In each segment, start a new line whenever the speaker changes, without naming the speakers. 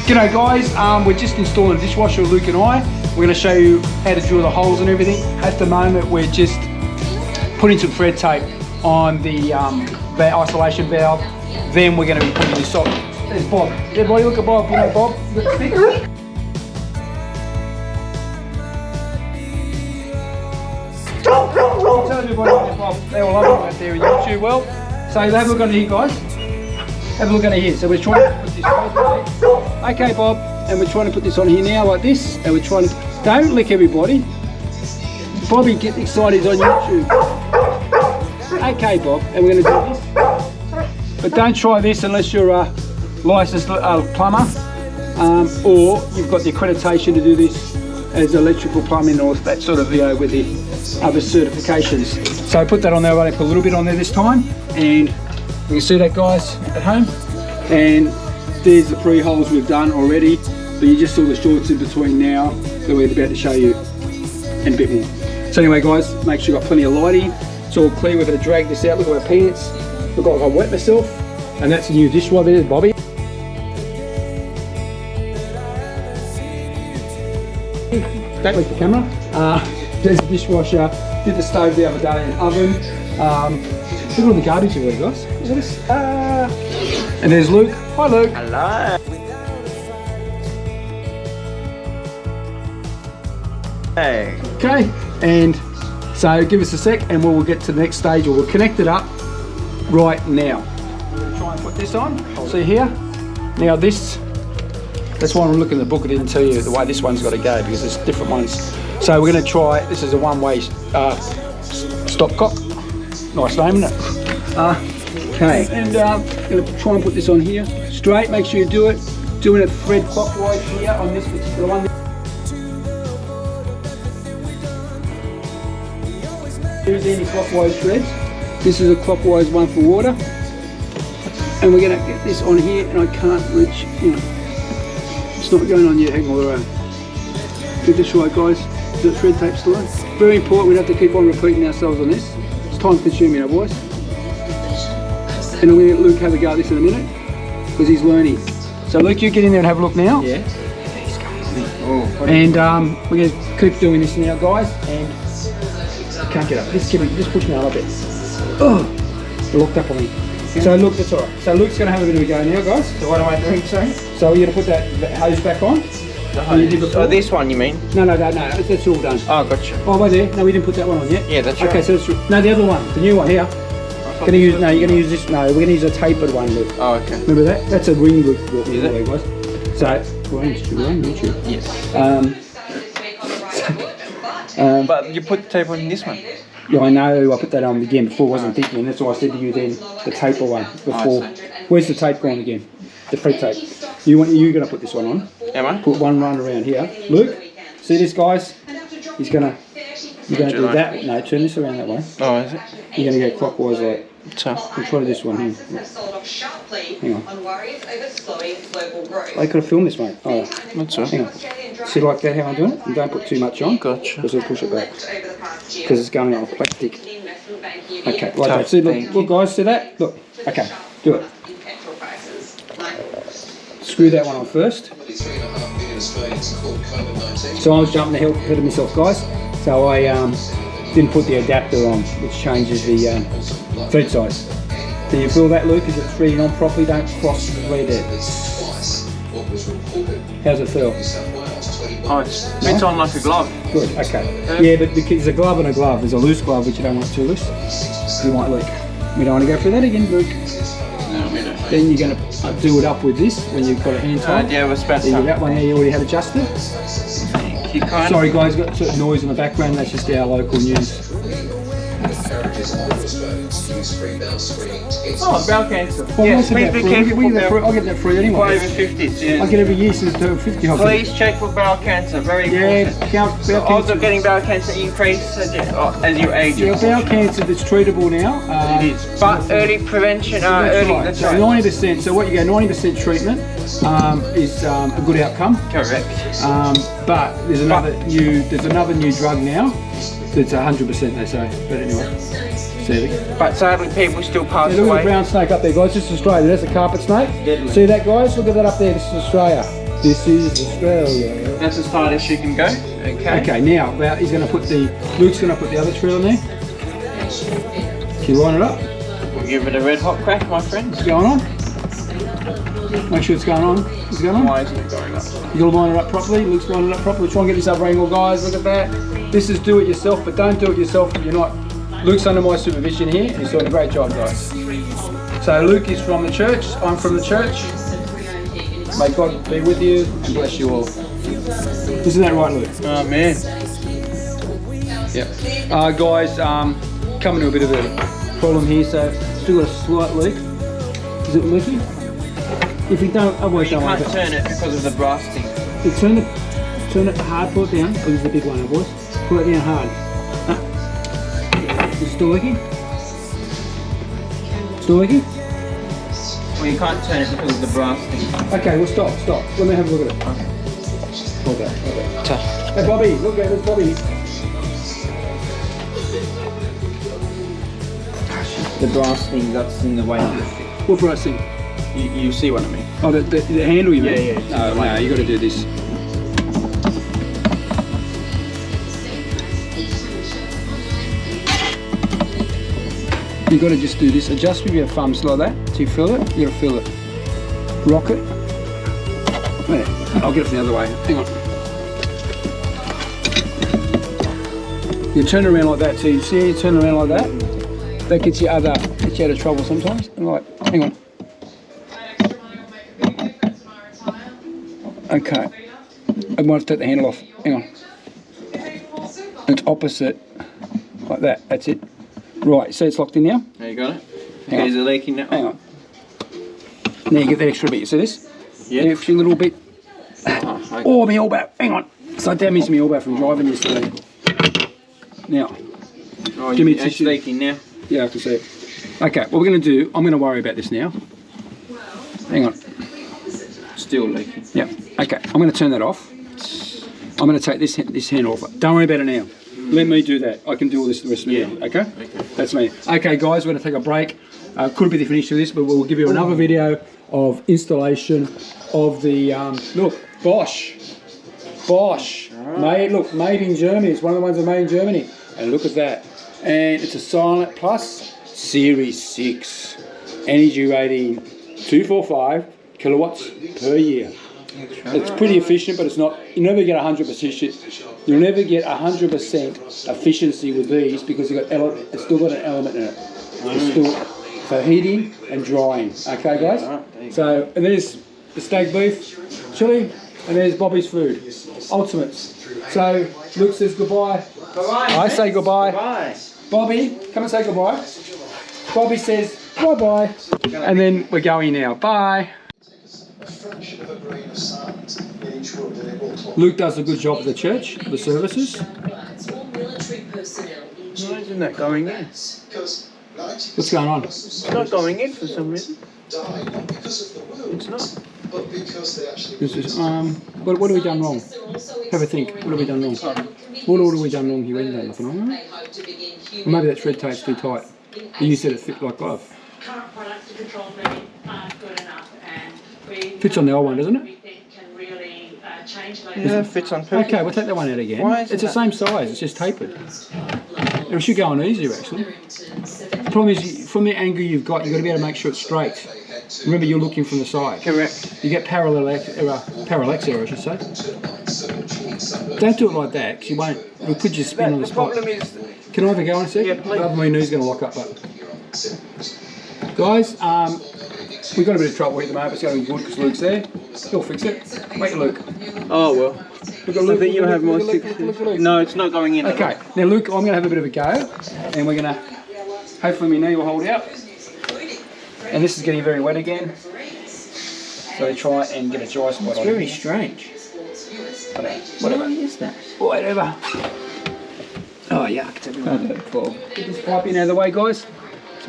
G'day guys, we're just installing a dishwasher, Luke and I. We're going to show you how to drill the holes and everything. At the moment we're just putting some thread tape on the isolation valve. Then we're going to be putting this on. There's Bob. Everybody look at Bob, you know Bob? Tell everybody about Bob. They all love him out there in YouTube. Well, so have a look under here guys. Have a look under here. So we're trying to put this on. Okay Bob, and we're trying to put this on here now like this, and we're trying to, don't lick everybody. Bobby, get excited, he's on YouTube. Okay Bob, and we're going to do this. But don't try this unless you're a licensed plumber, or you've got the accreditation to do this as electrical plumbing or that sort of, you know, with the other certifications. So put that on there. I put a little bit on there this time, and you can see that guys at home. And there's the 3 holes we've done already, but you just saw the shorts in between now that we're about to show you, and a bit more. So anyway guys, make sure you've got plenty of lighting. It's all clear. We're going to drag this out. Look at my pants. Look like I wet myself. And that's the new dishwasher. There's Bobby. Don't leave the camera. There's the dishwasher. Did the stove the other day and oven. Look at all the garbage over there guys. Look at this. And there's Luke. Hi Luke.
Hello. Hey.
Okay, and so give us a sec and we'll get to the next stage, or we'll connect it up right now. We're going to try and put this on. See here? Now that's why I'm looking at the book. I didn't tell you the way this one's got to go because there's different ones. So we're going to try, this is a one-way stopcock. Nice name, isn't it? Okay, and I'm going to try and put this on here straight. Make sure you do it. Doing it thread clockwise here on this particular one. Here's any clockwise threads. This is a clockwise one for water. And we're going to get this on here, and I can't reach, you know, it's not going on yet. Hang on, get this right guys. The thread tape still on. Very important, we have to keep on repeating ourselves on this. It's time consuming, our boys. And I'm going to let Luke have a go at this in a minute, because he's learning. So Luke, you get in there and have a look now.
Yeah.
And we're going to keep doing this now guys, and I can't get up. Just push me out a bit. Oh, you're locked up on me. So look, that's alright. So Luke's going to have a bit of a go now guys.
So what am I doing, sorry?
So you're going to put that hose back on.
The hose? Oh, this one you mean?
No, that's all done.
Oh, gotcha.
Oh, wait there. No, we didn't put that one on yet.
Yeah, that's right.
Okay, so that's, no, the other one, the new one here. You're going to use this. No, we're going to use a tapered one, Luke.
Oh, okay.
Remember that? That's a ring loop.
Is it?
Guys. So, we're on YouTube.
Yes. But you put the tape on this one?
Yeah, I know. I put that on again before. I wasn't thinking. That's why I said to you then the taper one before. Where's the tape going again? The thread tape. You're going to put this one on.
Am I?
Put one run around here. Luke, see this guys? You're going to do that. No, turn this around that way.
Oh, is it?
You're going to go clockwise like.
So.
We'll try this one here. Hang on. I could have filmed this, mate. Oh,
that's right.
Hang on. See like that how I'm doing it? And don't put too much on.
Gotcha.
Because we'll push it back. Because it's going on plastic. Okay, like that. See, look guys, see that? Look. Okay, do it. Screw that one on first. So I was jumping ahead of myself, guys. So I didn't put the adapter on, which changes the thread size. Do you feel that, Luke? Is it threading on properly? Don't cross the thread there. How's it feel?
Oh, it fits on like a glove.
Good, okay. Yeah, but there's a glove and a glove. There's a loose glove, which you don't want too loose. You might leak. We don't want to go through that again, Luke.
No, we don't.
Then you're going to do it up with this when you've got a hand tied.
Yeah, we're supposed to.
That one there you already had adjusted. Sorry guys, got certain noise in the background. That's just our local news.
Oh, bowel cancer.
Well,
yes, please be careful.
I'll get that free anyway.
550s, yeah.
I get every year since 50.
Please check for bowel cancer, very important.
Yeah,
Also getting bowel cancer increase as you age.
Yeah, bowel cancer that's treatable now.
It is. But early prevention, that's right.
90%, so what you get, 90% treatment is a good outcome.
Correct.
But there's another new drug now that's 100% they say. But anyway.
But sadly people still pass
look
away.
Look at the brown snake up there guys, this is Australia, that's a carpet snake.
Deadly.
See that guys, look at that up there, this is Australia. This is Australia.
That's as far as you can go. Okay.
Okay, now he's going to put Luke's going to put the other trail in there. Can you line it up?
We'll give it a red hot crack, my friends.
It's going on. Make sure it's going on. Is it going on?
Why isn't it going up?
You got to line it up properly. Luke's lining it up properly. Try and get this upper angle, guys. Look at that. This is do it yourself, but don't do it yourself if you're not. Luke's under my supervision here, and he's doing a great job, guys. So Luke is from the church. I'm from the church. May God be with you and bless you all. Isn't that right, Luke?
Oh man.
Yeah. Guys, coming to a bit of a problem here. So still got a slight leak. Is it leaking? If you don't, otherwise don't worry.
You can't turn it because of the brass thing.
You turn it hard. Pull it down. Oh, this is the big one, boys. Pull it down hard. Is it still leaking? Still leaking?
Well, you can't turn it because of the brass thing.
Okay, well stop. Let me have a look at it. Okay. Hold that. Hey Bobby, look at this, Bobby.
The brass thing that's in the way of the thing.
What brass thing?
You see what I mean?
Oh, the handle you mean?
Yeah.
No, you got to do this. You got to just do this. Adjust with your thumbs like that. Do you feel it? You got to feel it. Rock it. Wait, I'll get it from the other way. Hang on. You turn it around like that. So you see, you turn it around like that. That gets you out of trouble sometimes. And like, hang on. Okay. I might have to take the handle off. Hang on. It's opposite. Like that. That's it. Right, so it's locked in now.
There you got it. Okay, is it leaking now?
Hang on. Now you get that extra bit. You see this?
Yeah.
The extra little bit.
Okay.
Oh, my elbow. Hang on. So I damaged my elbow from driving yesterday. Now.
Oh,
give me
it's
tissue.
leaking now.
Yeah, I can see it. Okay, what we're going to do, I'm going to worry about this now. Hang on.
Still leaking.
Yeah. Okay, I'm going to turn that off. I'm going to take this handle off. Don't worry about it now. Let me do that. I can do all this the rest of the day. Okay? That's me. Okay, guys, we're going to take a break. Could be the finish of this, but we'll give you another video of installation of the look, Bosch. Made in Germany. It's one of the ones that are made in Germany. And look at that. And it's a Silent Plus Series 6. Energy rating 245 kilowatts per year. It's pretty efficient, but it's not. You never get 100%. You'll never get 100% efficiency with these because it's still got an element in it. It's still for heating and drying. Okay, guys. So and there's the steak beef, chili, and there's Bobby's food, ultimates. So Luke says goodbye.
Bye-bye.
I say goodbye.
Bye.
Bobby, come and say goodbye. Bobby says bye-bye, and then we're going now. Bye. Luke does a good job at the church, the services.
Why isn't that going in?
What's going on?
It's not going in for some reason. It's not.
This is, what have we done wrong? Have a think. What have we done wrong? What have we done wrong here? We haven't done nothing wrong, right? Or maybe that thread tape's too tight. You said it fit like glove. Fits on the old one, doesn't it?
Yeah, it fits on perfect.
Okay, we'll take that one out again.
Why is
it's the same size, it's just tapered. It should go on easier actually. The problem is, from the angle you've got to be able to make sure it's straight. Remember, you're looking from the side.
Correct.
You get parallax error, I should say. Don't do it like that, because you won't. It'll put your spin on the spot.
The problem is...
Can I have a go in a second?
Yeah, please.
Otherwise my knee's going to lock up. But guys, we've got a bit of trouble here at the moment. It's going to be good because Luke's there. He'll fix it. Wait, Luke.
Oh, well.
Look at Luke.
I think you'll have more
Luke.
No, it's not going in.
Okay, now Luke, I'm going to have a bit of a go, and we're going to, hopefully my knee will hold out. And this is getting very wet again. So try and get a dry spot on it.
It's very strange.
Whatever.
What is that?
Whatever. Oh, yuck. Get this pipe in out of the way, guys. So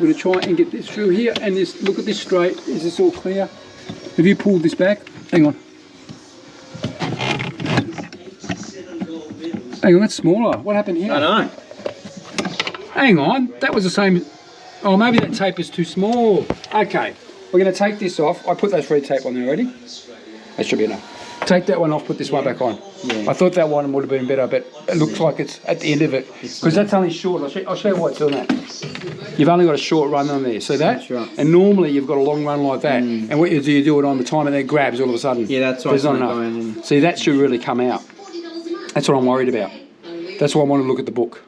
we're going to try and get this through here, and this. Look at this straight. Is this all clear? Have you pulled this back? Hang on. Hang on, that's smaller. What happened here?
I know.
Hang on, that was the same. Oh, maybe that tape is too small. Okay, we're going to take this off. I put that thread tape on there already. That should be enough. Take that one off, put this one back on. I thought that one would have been better, but it looks like it's at the end of it. Because that's only short. I'll show you why it's doing that. You've only got a short run on there. See that?
That's right.
And normally you've got a long run like that. And what you do it on the time and then it grabs all of a sudden.
Yeah, that's why
There's
it's
not
not
enough.
going in.
See, that should really come out. That's what I'm worried about. That's why I want to look at the book.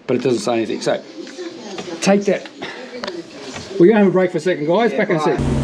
But it doesn't say anything. So, take that. We're going to have a break for a second, guys. Back in a sec.